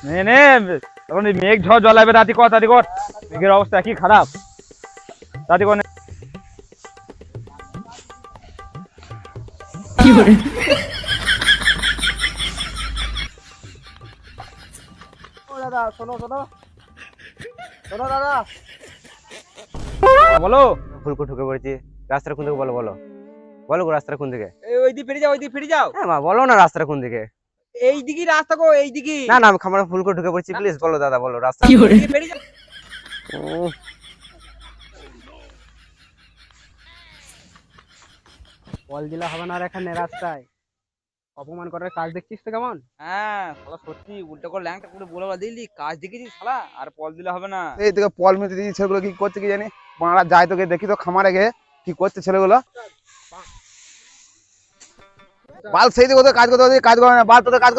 নে নে, এখন এই মেঘ ঝড় জ্বলাবে, তাড়াতাড়ি কর তাড়াতাড়ি কর, মেঘের অবস্থা কি খারাপ, তাড়াতাড়ি কর। ও দাদা, শোনো শোনো শোনো দাদা। বলো। ভুল করে ঢুকে পড়েছি। রাস্তাটা কোন দিকে বলো বলো বলো গো, রাস্তাটা কোন দিকে? ওই দিকে ফিরে যাও, ওই দিকে ফিরে যাও। হ্যাঁ মা, বলো না রাস্তাটা কোন দিকে? এই দিকে রাস্তা গো, এই দিকে। না না, আমি খামারে ভুল করে ঢুকে পড়েছি, প্লিজ বলো দাদা, বলো রাস্তা। এইদিকে ফিরে যাও। উম, বল দিলে হবে না আর এখানে রাস্তায় অপমান করার কাজ দেখছিস তো কেমন? হ্যাঁ শালা সত্যি উল্টো করে ল্যাংটা করে বলে দিলি, কাজ দেখেছিস শালা, আর পল দিলে হবে না। এই তোকে পল মেতে দিয়েছি, ছেলেগুলো কি করছে কি জানি, মারা যায় তোকে দেখি তো খামারে গিয়ে কি করছে ছেলেগুলো। বাল সেই দিকে ওদের কাজ করতে, ওদের কাজ করে না, বাল তোদের কাজ করতে